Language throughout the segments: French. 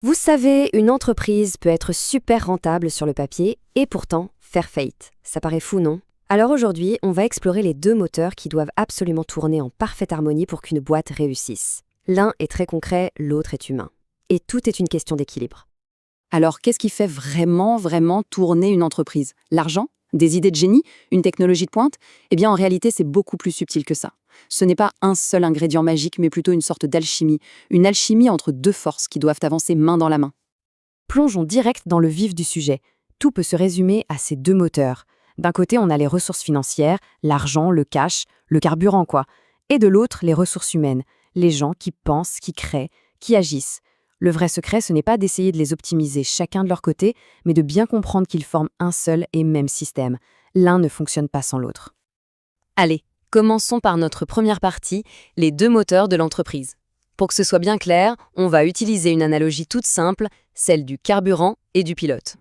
Vous savez, une entreprise peut être super rentable sur le papier et pourtant faire faillite. Ça paraît fou, non? Alors aujourd'hui, on va explorer les deux moteurs qui doivent absolument tourner en parfaite harmonie pour qu'une boîte réussisse. L'un est très concret, l'autre est humain. Et tout est une question d'équilibre. Alors, qu'est-ce qui fait vraiment tourner une entreprise? L'argent? Des idées de génie? Une technologie de pointe? Eh bien, en réalité, c'est beaucoup plus subtil que ça. Ce n'est pas un seul ingrédient magique, mais plutôt une sorte d'alchimie. Une alchimie entre deux forces qui doivent avancer main dans la main. Plongeons direct dans le vif du sujet. Tout peut se résumer à ces deux moteurs. D'un côté, on a les ressources financières, l'argent, le cash, le carburant quoi. Et de l'autre, les ressources humaines, les gens qui pensent, qui créent, qui agissent. Le vrai secret, ce n'est pas d'essayer de les optimiser chacun de leur côté, mais de bien comprendre qu'ils forment un seul et même système. L'un ne fonctionne pas sans l'autre. Allez, commençons par notre première partie, les deux moteurs de l'entreprise. Pour que ce soit bien clair, on va utiliser une analogie toute simple, celle du carburant et du pilote.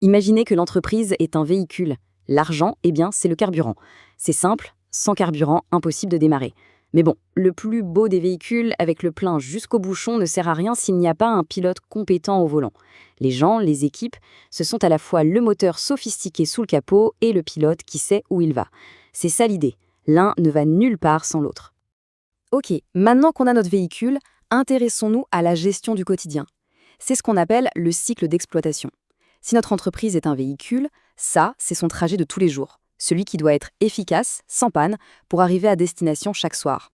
Imaginez que l'entreprise est un véhicule. L'argent, eh bien, c'est le carburant. C'est simple, sans carburant, impossible de démarrer. Mais bon, le plus beau des véhicules, avec le plein jusqu'au bouchon, ne sert à rien s'il n'y a pas un pilote compétent au volant. Les gens, les équipes, ce sont à la fois le moteur sophistiqué sous le capot et le pilote qui sait où il va. C'est ça l'idée. L'un ne va nulle part sans l'autre. Ok, maintenant qu'on a notre véhicule, intéressons-nous à la gestion du quotidien. C'est ce qu'on appelle le cycle d'exploitation. Si notre entreprise est un véhicule, ça, c'est son trajet de tous les jours. Celui qui doit être efficace, sans panne, pour arriver à destination chaque soir.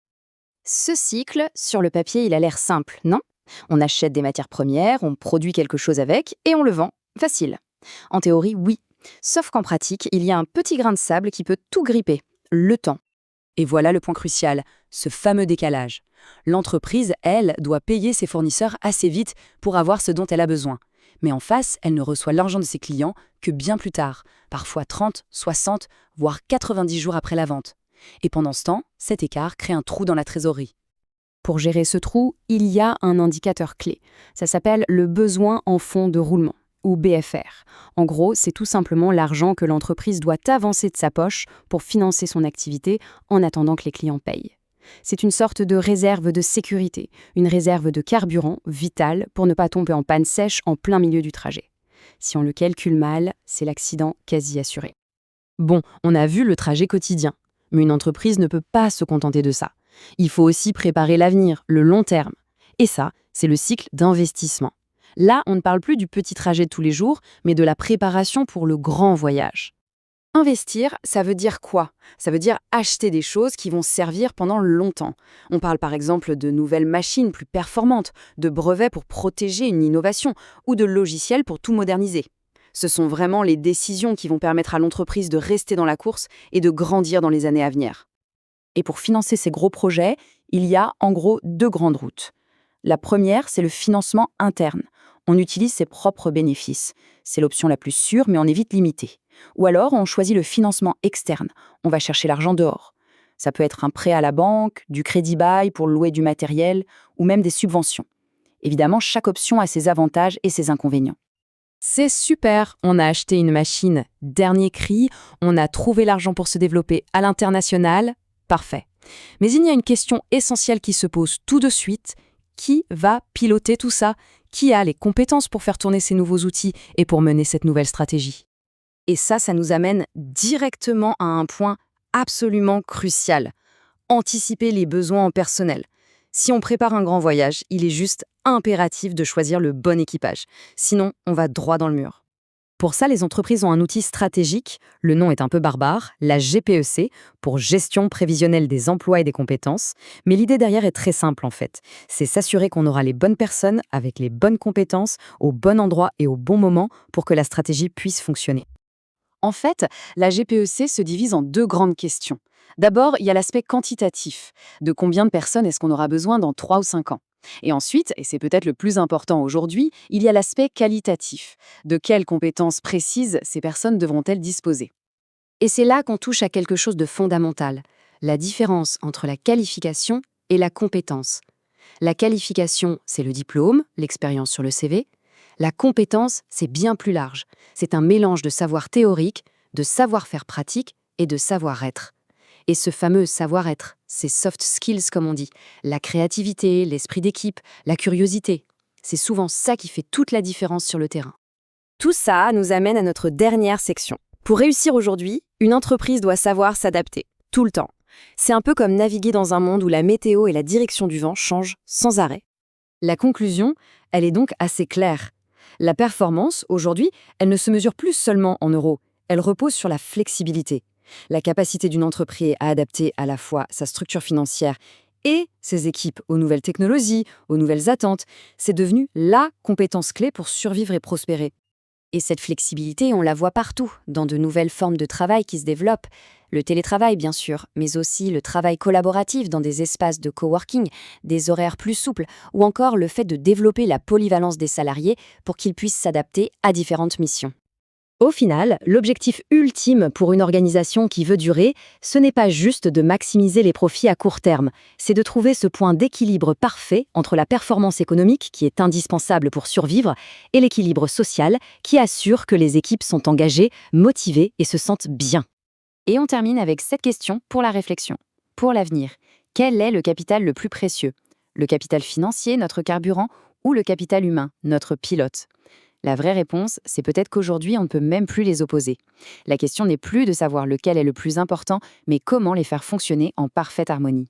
Ce cycle, sur le papier, il a l'air simple, non? On achète des matières premières, on produit quelque chose avec et on le vend. Facile. En théorie, oui. Sauf qu'en pratique, il y a un petit grain de sable qui peut tout gripper. Le temps. Et voilà le point crucial, ce fameux décalage. L'entreprise, elle, doit payer ses fournisseurs assez vite pour avoir ce dont elle a besoin. Mais en face, elle ne reçoit l'argent de ses clients que bien plus tard, parfois 30, 60, voire 90 jours après la vente. Et pendant ce temps, cet écart crée un trou dans la trésorerie. Pour gérer ce trou, il y a un indicateur clé. Ça s'appelle le besoin en fonds de roulement, ou BFR. En gros, c'est tout simplement l'argent que l'entreprise doit avancer de sa poche pour financer son activité en attendant que les clients payent. C'est une sorte de réserve de sécurité, une réserve de carburant vitale pour ne pas tomber en panne sèche en plein milieu du trajet. Si on le calcule mal, c'est l'accident quasi assuré. Bon, on a vu le trajet quotidien, mais une entreprise ne peut pas se contenter de ça. Il faut aussi préparer l'avenir, le long terme. Et ça, c'est le cycle d'investissement. Là, on ne parle plus du petit trajet de tous les jours, mais de la préparation pour le grand voyage. Investir, ça veut dire quoi? Ça veut dire acheter des choses qui vont servir pendant longtemps. On parle par exemple de nouvelles machines plus performantes, de brevets pour protéger une innovation ou de logiciels pour tout moderniser. Ce sont vraiment les décisions qui vont permettre à l'entreprise de rester dans la course et de grandir dans les années à venir. Et pour financer ces gros projets, il y a en gros deux grandes routes. La première, c'est le financement interne. On utilise ses propres bénéfices. C'est l'option la plus sûre, mais on est vite limité. Ou alors, on choisit le financement externe. On va chercher l'argent dehors. Ça peut être un prêt à la banque, du crédit bail pour louer du matériel, ou même des subventions. Évidemment, chaque option a ses avantages et ses inconvénients. C'est super, on a acheté une machine dernier cri, on a trouvé l'argent pour se développer à l'international, parfait. Mais il y a une question essentielle qui se pose tout de suite. Qui va piloter tout ça? Qui a les compétences pour faire tourner ces nouveaux outils et pour mener cette nouvelle stratégie? Et ça nous amène directement à un point absolument crucial. Anticiper les besoins en personnel. Si on prépare un grand voyage, il est juste impératif de choisir le bon équipage. Sinon, on va droit dans le mur. Pour ça, les entreprises ont un outil stratégique, le nom est un peu barbare, la GPEC, pour Gestion prévisionnelle des emplois et des compétences. Mais l'idée derrière est très simple en fait. C'est s'assurer qu'on aura les bonnes personnes avec les bonnes compétences au bon endroit et au bon moment pour que la stratégie puisse fonctionner. En fait, la GPEC se divise en deux grandes questions. D'abord, il y a l'aspect quantitatif. De combien de personnes est-ce qu'on aura besoin dans 3 ou 5 ans? Et ensuite, et c'est peut-être le plus important aujourd'hui, il y a l'aspect qualitatif. De quelles compétences précises ces personnes devront-elles disposer? Et c'est là qu'on touche à quelque chose de fondamental, la différence entre la qualification et la compétence. La qualification, c'est le diplôme, l'expérience sur le CV. La compétence, c'est bien plus large. C'est un mélange de savoir théorique, de savoir-faire pratique et de savoir-être. Et ce fameux savoir-être, ces soft skills comme on dit, la créativité, l'esprit d'équipe, la curiosité. C'est souvent ça qui fait toute la différence sur le terrain. Tout ça nous amène à notre dernière section. Pour réussir aujourd'hui, une entreprise doit savoir s'adapter, tout le temps. C'est un peu comme naviguer dans un monde où la météo et la direction du vent changent sans arrêt. La conclusion, elle est donc assez claire. La performance, aujourd'hui, elle ne se mesure plus seulement en euros, elle repose sur la flexibilité. La capacité d'une entreprise à adapter à la fois sa structure financière et ses équipes aux nouvelles technologies, aux nouvelles attentes, c'est devenu la compétence clé pour survivre et prospérer. Et cette flexibilité, on la voit partout, dans de nouvelles formes de travail qui se développent. Le télétravail, bien sûr, mais aussi le travail collaboratif dans des espaces de coworking, des horaires plus souples, ou encore le fait de développer la polyvalence des salariés pour qu'ils puissent s'adapter à différentes missions. Au final, l'objectif ultime pour une organisation qui veut durer, ce n'est pas juste de maximiser les profits à court terme, c'est de trouver ce point d'équilibre parfait entre la performance économique, qui est indispensable pour survivre, et l'équilibre social, qui assure que les équipes sont engagées, motivées et se sentent bien. Et on termine avec cette question pour la réflexion. Pour l'avenir, quel est le capital le plus précieux? Le capital financier, notre carburant, ou le capital humain, notre pilote? La vraie réponse, c'est peut-être qu'aujourd'hui, on ne peut même plus les opposer. La question n'est plus de savoir lequel est le plus important, mais comment les faire fonctionner en parfaite harmonie.